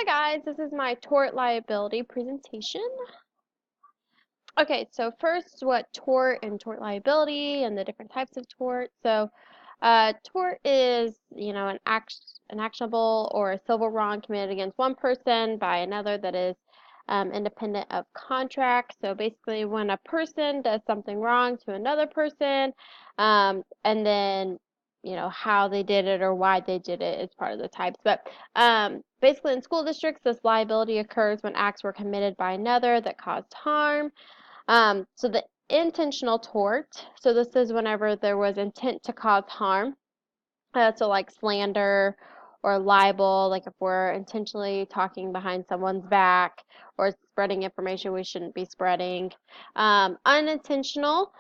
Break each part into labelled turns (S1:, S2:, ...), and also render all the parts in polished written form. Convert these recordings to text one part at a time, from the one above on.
S1: Hi guys, this is my tort liability presentation. Okay, so first what tort and tort liability and the different types of tort. Tort is, an actionable or a civil wrong committed against one person by another that is independent of contract. So basically when a person does something wrong to another person, and then how they did it or why they did it is part of the types. But basically, in school districts, this liability occurs when acts were committed by another that caused harm. So the intentional tort, so this is whenever there was intent to cause harm. So like slander or libel, like if we're intentionally talking behind someone's back or spreading information we shouldn't be spreading. Unintentional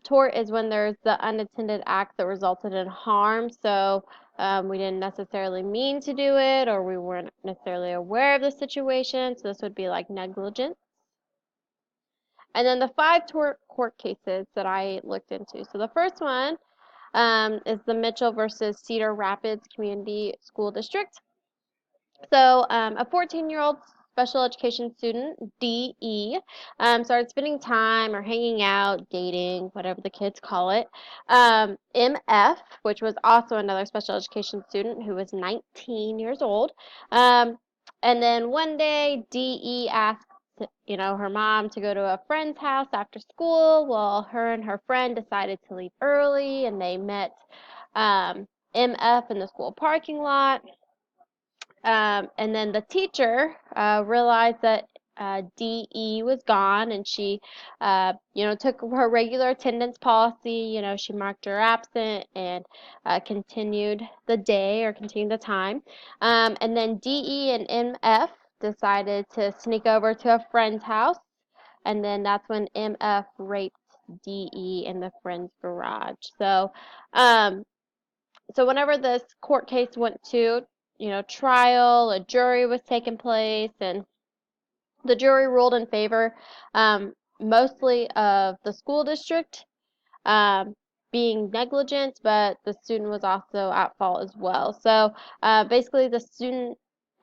S1: tort is when there's the unintended act that resulted in harm. So we didn't necessarily mean to do it or we weren't necessarily aware of the situation. So this would be like negligence. And then the five tort court cases that I looked into. So the first one is the Mitchell versus Cedar Rapids Community School District. So a 14-year-old special education student, DE, started spending time or hanging out, dating, whatever the kids call it. MF, which was also another special education student who was 19 years old. Um, and then one day, DE asked, her mom to go to a friend's house after school. Well, her and her friend decided to leave early, and they met MF in the school parking lot. And then the teacher realized that DE was gone, and she, took her regular attendance policy. She marked her absent and continued the day or continued the time. And then DE and MF decided to sneak over to a friend's house, and then that's when MF raped DE in the friend's garage. Um, so whenever this court case went to, trial, a jury was taking place, and the jury ruled in favor mostly of the school district um, being negligent, but the student was also at fault as well. So basically, the student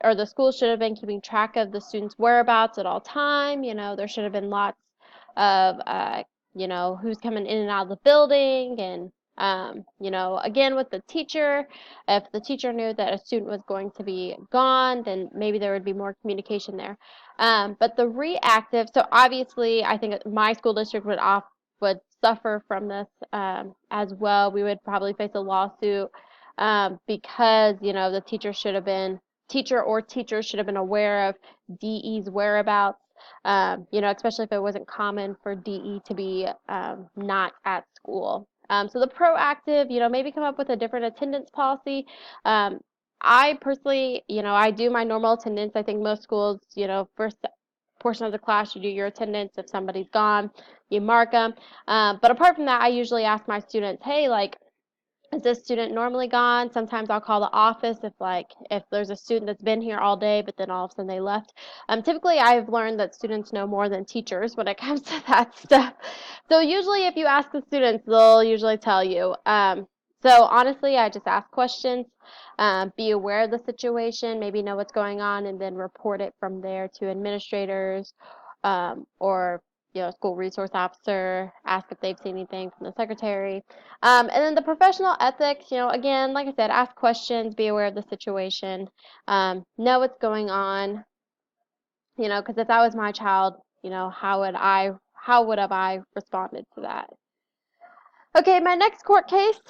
S1: or the school should have been keeping track of the student's whereabouts at all time. There should have been lots of, who's coming in and out of the building and again, with the teacher, if the teacher knew that a student was going to be gone, then maybe there would be more communication there. But the reactive, so obviously, I think my school district would suffer from this as well. We would probably face a lawsuit because the teacher or teachers should have been aware of DE's whereabouts. Especially if it wasn't common for DE to be not at school. So the proactive, maybe come up with a different attendance policy. Um, I personally, I do my normal attendance. I think most schools, first portion of the class, you do your attendance. If somebody's gone, you mark them. But apart from that, I usually ask my students, hey, like, is this student normally gone? Sometimes I'll call the office if there's a student that's been here all day, but then all of a sudden they left. Typically, I've learned that students know more than teachers when it comes to that stuff. So usually, if you ask the students, they'll usually tell you. So honestly, I just ask questions, be aware of the situation, maybe know what's going on, and then report it from there to administrators or school resource officer, ask if they've seen anything from the secretary. And then the professional ethics, again, like I said, ask questions, be aware of the situation, know what's going on, because if that was my child, how would have I responded to that? Okay, my next court case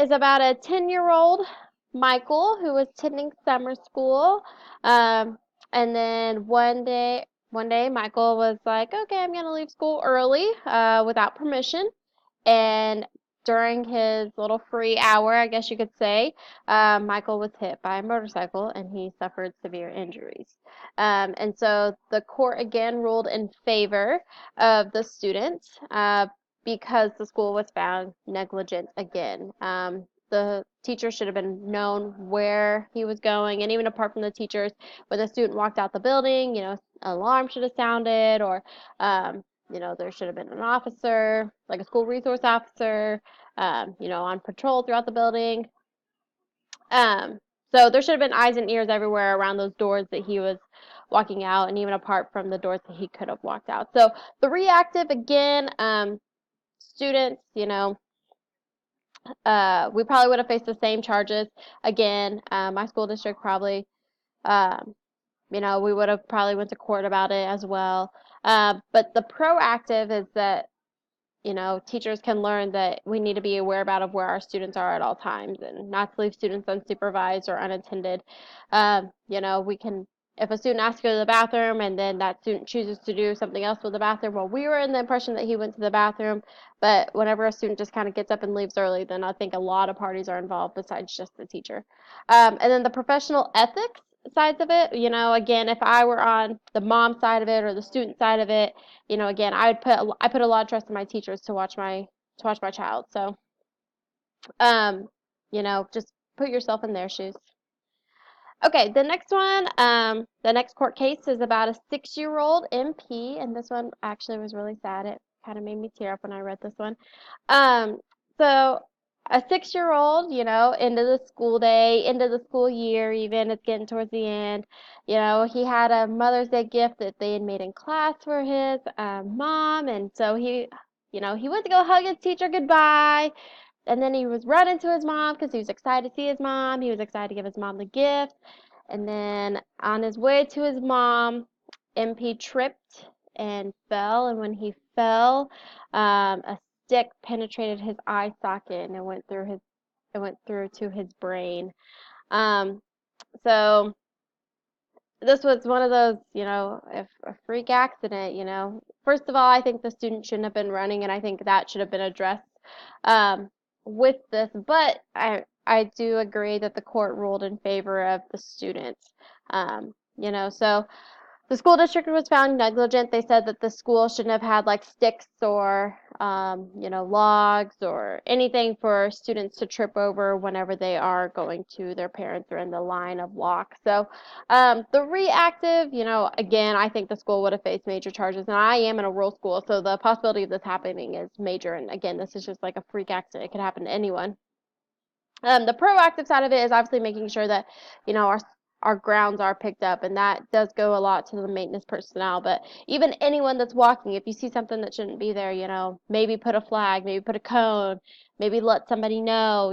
S1: is about a 10-year-old Michael who was attending summer school. And then one day Michael was like, okay, I'm going to leave school early without permission. And during his little free hour, I guess you could say, Michael was hit by a motorcycle and he suffered severe injuries. And so the court again ruled in favor of the student because the school was found negligent again. The teacher should have been known where he was going, and even apart from the teachers, when the student walked out the building, an alarm should have sounded, or there should have been an officer, like a school resource officer, on patrol throughout the building. Um, So there should have been eyes and ears everywhere around those doors that he was walking out, and even apart from the doors that he could have walked out. So the reactive, again, students, we probably would have faced the same charges. Again, my school district probably, um, we would have probably went to court about it as well. But the proactive is that teachers can learn that we need to be aware about of where our students are at all times and not to leave students unsupervised or unattended. We can, if a student asks to go to the bathroom and then that student chooses to do something else with the bathroom, well, we were in the impression that he went to the bathroom, but whenever a student just kind of gets up and leaves early, then I think a lot of parties are involved besides just the teacher. And then the professional ethics sides of it, again, if I were on the mom side of it or the student side of it, again, I put a lot of trust in my teachers to watch my child. So, um, just put yourself in their shoes. Okay, the next court case is about a 6-year-old MP, and this one actually was really sad. It kind of made me tear up when I read this one. Um, so a 6-year-old, into the school day, into the school year, even it's getting towards the end. He had a Mother's Day gift that they had made in class for his mom, and so he went to go hug his teacher goodbye, and then he was running to his mom because he was excited to see his mom. He was excited to give his mom the gift. And then on his way to his mom, MP tripped and fell. And when he fell, a stick penetrated his eye socket and it went through to his brain. Um, so this was one of those, if a freak accident, First of all, I think the student shouldn't have been running, and I think that should have been addressed um, with this. But I do agree that the court ruled in favor of the student. So the school district was found negligent. They said that the school shouldn't have had like sticks or, logs or anything for students to trip over whenever they are going to their parents or in the line of walk. So the reactive, again, I think the school would have faced major charges. And I am in a rural school, so the possibility of this happening is major. And again, this is just like a freak accident. It could happen to anyone. The proactive side of it is obviously making sure that, our grounds are picked up, and that does go a lot to the maintenance personnel. But even anyone that's walking, if you see something that shouldn't be there, maybe put a flag, maybe put a cone, maybe let somebody know,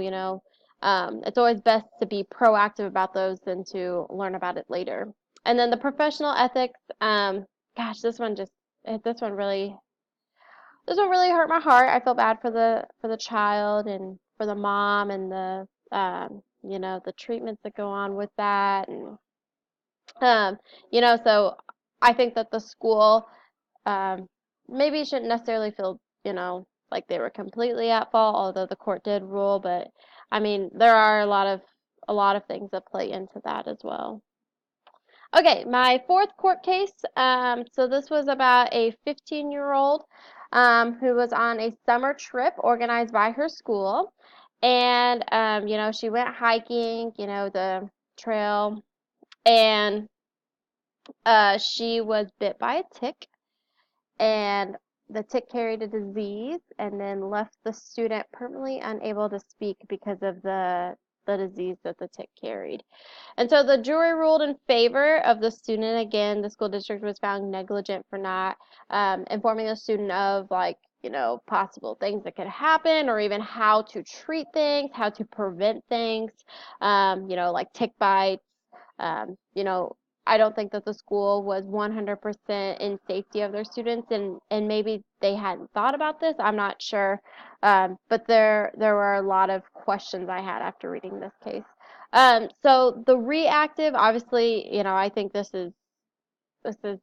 S1: it's always best to be proactive about those than to learn about it later. And then the professional ethics, gosh, this one really hurt my heart. I feel bad for the child and for the mom and the treatments that go on with that, and so I think that the school um maybe shouldn't necessarily feel, like they were completely at fault, although the court did rule, but I mean, there are a lot of things that play into that as well. Okay, my fourth court case. So this was about a 15-year-old who was on a summer trip organized by her school. And, she went hiking, the trail, and she was bit by a tick, and the tick carried a disease and then left the student permanently unable to speak because of the disease that the tick carried. And so the jury ruled in favor of the student. Again, the school district was found negligent for not informing the student of, like, possible things that could happen, or even how to treat things, how to prevent things, like tick bites. Um, you know, I don't think that the school was 100% in safety of their students, and maybe they hadn't thought about this. I'm not sure, but there were a lot of questions I had after reading this case. So the reactive, obviously, I think this is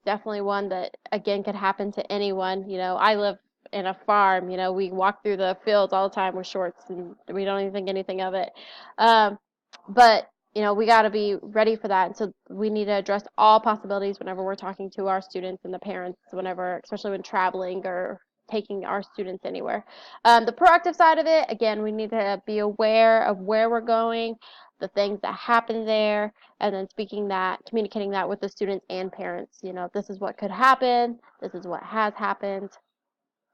S1: definitely one that again could happen to anyone. I live in a farm. We walk through the fields all the time with shorts, and we don't even think anything of it. Um, but we got to be ready for that. And so we need to address all possibilities whenever we're talking to our students and the parents, whenever, especially when traveling or taking our students anywhere. The proactive side of it, again, we need to be aware of where we're going, the things that happen there, and then communicating that with the students and parents. This is what could happen, this is what has happened.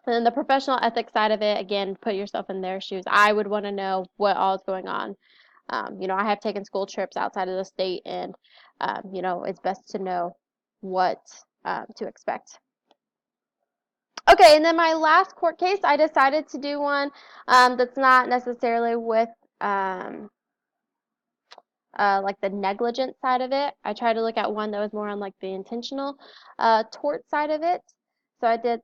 S1: And then the professional ethics side of it, again, put yourself in their shoes. I would want to know what all is going on. I have taken school trips outside of the state, and it's best to know what to expect. Okay, and then my last court case, I decided to do one that's not necessarily with um, like the negligent side of it. I tried to look at one that was more on like the intentional tort side of it. So I did.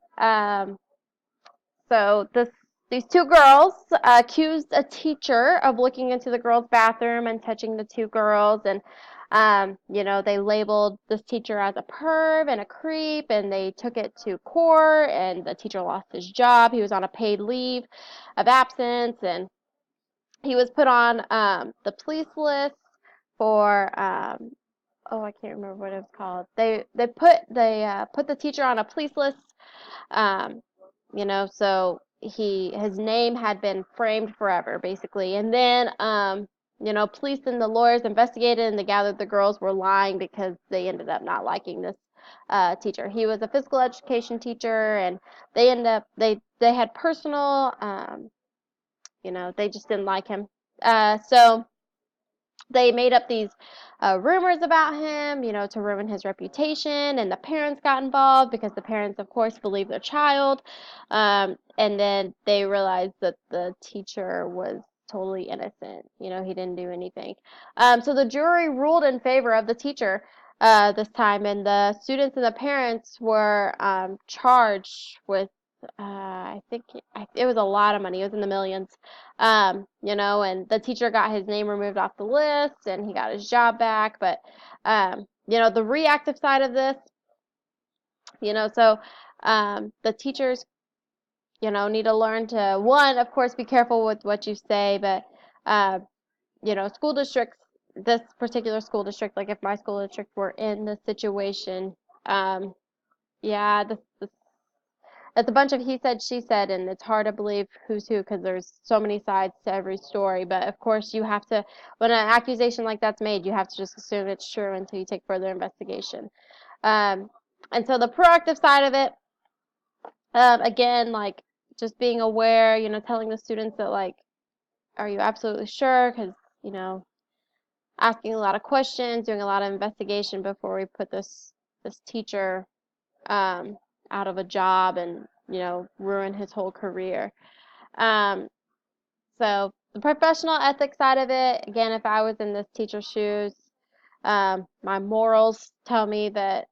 S1: These two girls accused a teacher of looking into the girls' bathroom and touching the two girls, and they labeled this teacher as a perv and a creep, and they took it to court, and the teacher lost his job. He was on a paid leave of absence, and he was put on the police list for oh, I can't remember what it was called. They put the teacher on a police list, um, so his name had been framed forever, basically. And then police and the lawyers investigated, and they gathered the girls were lying because they ended up not liking this teacher. He was a physical education teacher, and they had personal, they just didn't like him. So they made up these rumors about him, to ruin his reputation, and the parents got involved because the parents, of course, believed their child. And then they realized that the teacher was totally innocent. He didn't do anything. So the jury ruled in favor of the teacher this time, and the students and the parents were charged with I think it was a lot of money. It was in the millions. And the teacher got his name removed off the list and he got his job back. But, the reactive side of this, so the teachers, need to learn to, one, of course, be careful with what you say, but, school districts, this particular school district, like if my school district were in this situation, yeah, this it's a bunch of he said, she said, and it's hard to believe who's who because there's so many sides to every story. But of course, you have to, when an accusation like that's made, you have to just assume it's true until you take further investigation. Um, and so the proactive side of it, again, like just being aware, telling the students that, like, are you absolutely sure? Because, you know, asking a lot of questions, doing a lot of investigation before we put this teacher um, out of a job and ruin his whole career. Um, so the professional ethics side of it, again, if I was in this teacher's shoes, my morals tell me that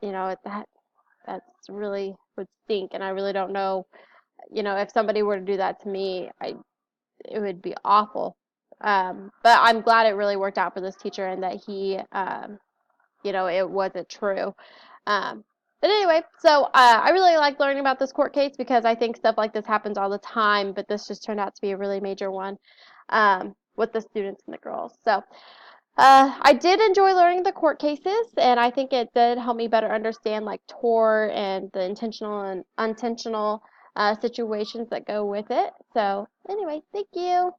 S1: that's really would stink, and I really don't know, if somebody were to do that to me, it would be awful. But I'm glad it really worked out for this teacher and that he it wasn't true. Um, but anyway, so I really like learning about this court case because I think stuff like this happens all the time, but this just turned out to be a really major one with the students and the girls. So I did enjoy learning the court cases, and I think it did help me better understand like tort and the intentional and unintentional situations that go with it. So anyway, thank you.